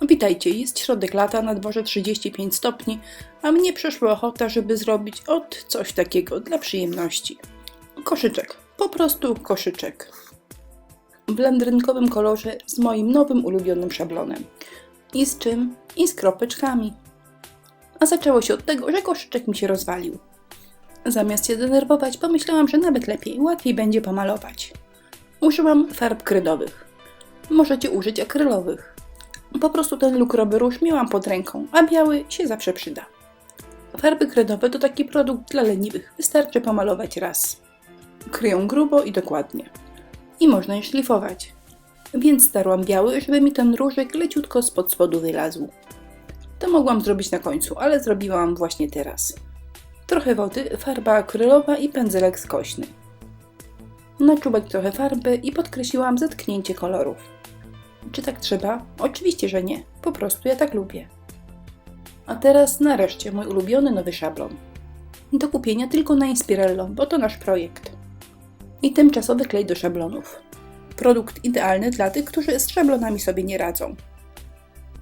Witajcie, jest środek lata, na dworze 35 stopni, a mnie przyszła ochota, żeby zrobić coś takiego dla przyjemności. Koszyczek, po prostu koszyczek. W landrynkowym kolorze z moim nowym ulubionym szablonem. I z czym? I z kropeczkami. A zaczęło się od tego, że koszyczek mi się rozwalił. Zamiast się denerwować, pomyślałam, że nawet łatwiej będzie pomalować. Użyłam farb kredowych. Możecie użyć akrylowych. Po prostu ten lukrowy róż miałam pod ręką, a biały się zawsze przyda. Farby kredowe to taki produkt dla leniwych, wystarczy pomalować raz. Kryją grubo i dokładnie. I można je szlifować. Więc starłam biały, żeby mi ten różek leciutko spod spodu wylazł. To mogłam zrobić na końcu, ale zrobiłam właśnie teraz. Trochę wody, farba akrylowa i pędzelek skośny. Na czubek trochę farby i podkreśliłam zetknięcie kolorów. Czy tak trzeba? Oczywiście, że nie. Po prostu ja tak lubię. A teraz nareszcie mój ulubiony nowy szablon. Do kupienia tylko na Inspirello, bo to nasz projekt. I tymczasowy klej do szablonów. Produkt idealny dla tych, którzy z szablonami sobie nie radzą.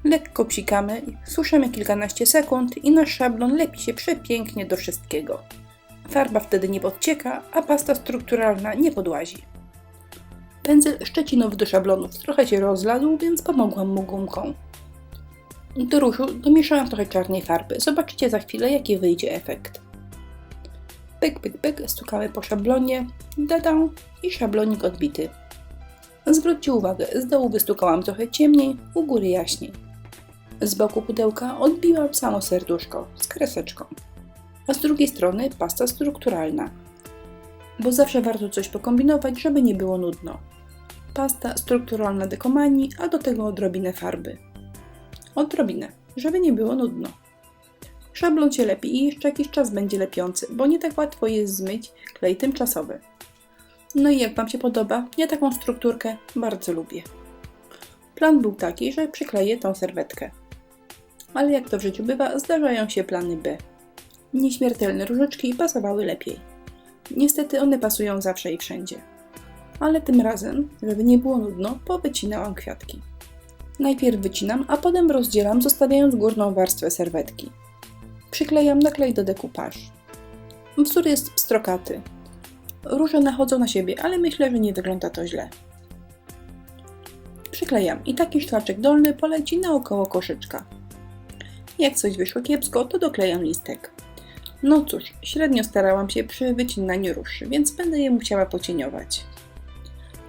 Lekko psikamy, suszymy kilkanaście sekund i nasz szablon lepi się przepięknie do wszystkiego. Farba wtedy nie podcieka, a pasta strukturalna nie podłazi. Pędzel szczecinowy do szablonów trochę się rozlazł, więc pomogłam mu gumką. Do różu domieszałam trochę czarnej farby. Zobaczycie za chwilę, jaki wyjdzie efekt. Pyk, pyk, pyk, stukamy po szablonie, dadam i szablonik odbity. Zwróćcie uwagę, z dołu wystukałam trochę ciemniej, u góry jaśniej. Z boku pudełka odbiłam samo serduszko z kreseczką, a z drugiej strony pasta strukturalna. Bo zawsze warto coś pokombinować, żeby nie było nudno. Pasta strukturalna Decomani, a do tego odrobinę farby. Odrobinę, żeby nie było nudno. Szablon się lepi i jeszcze jakiś czas będzie lepiący, bo nie tak łatwo jest zmyć klej tymczasowy. No i jak Wam się podoba? Ja taką strukturkę bardzo lubię. Plan był taki, że przykleję tą serwetkę. Ale jak to w życiu bywa, zdarzają się plany B. Nieśmiertelne różyczki pasowały lepiej. Niestety one pasują zawsze i wszędzie. Ale tym razem, żeby nie było nudno, powycinałam kwiatki. Najpierw wycinam, a potem rozdzielam, zostawiając górną warstwę serwetki. Przyklejam na klej do decoupage. Wzór jest pstrokaty. Róże nachodzą na siebie, ale myślę, że nie wygląda to źle. Przyklejam i taki szlaczek dolny poleci naokoło koszyczka. Jak coś wyszło kiepsko, to doklejam listek. No cóż, średnio starałam się przy wycinaniu róż, więc będę je musiała pocieniować.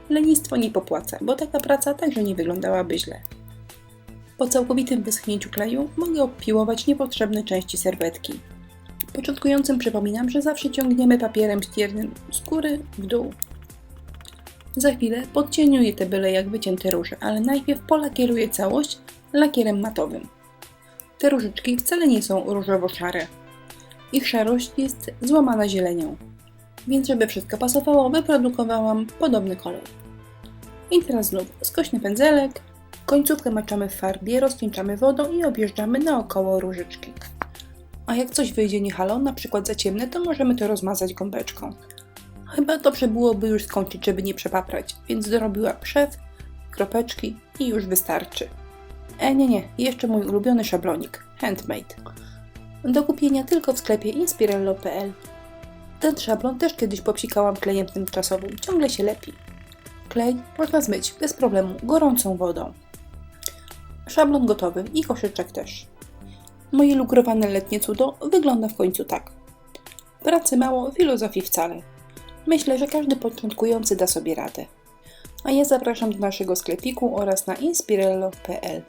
Lenistwo nie popłaca, bo taka praca także nie wyglądałaby źle. Po całkowitym wyschnięciu kleju mogę obpiłować niepotrzebne części serwetki. Początkującym przypominam, że zawsze ciągniemy papierem ściernym z góry w dół. Za chwilę podcieniuję te byle jak wycięte róże, ale najpierw polakieruję całość lakierem matowym. Te różyczki wcale nie są różowo-szare. Ich szarość jest złamana zielenią, więc żeby wszystko pasowało, wyprodukowałam podobny kolor. I teraz znów skośny pędzelek, końcówkę maczamy w farbie, rozcieńczamy wodą i objeżdżamy naokoło różyczki. A jak coś wyjdzie nie halo, na przykład za ciemne, to możemy to rozmazać gąbeczką. Chyba dobrze byłoby już skończyć, żeby nie przepaprać, więc dorobiła przew, kropeczki i już wystarczy. Nie, jeszcze mój ulubiony szablonik, handmade. Do kupienia tylko w sklepie inspirello.pl. Ten szablon też kiedyś popsikałam klejem tymczasowym, ciągle się lepi. Klej można zmyć bez problemu gorącą wodą. Szablon gotowy i koszyczek też. Moje lukrowane letnie cudo wygląda w końcu tak. Pracy mało, filozofii wcale. Myślę, że każdy początkujący da sobie radę. A ja zapraszam do naszego sklepiku oraz na inspirello.pl.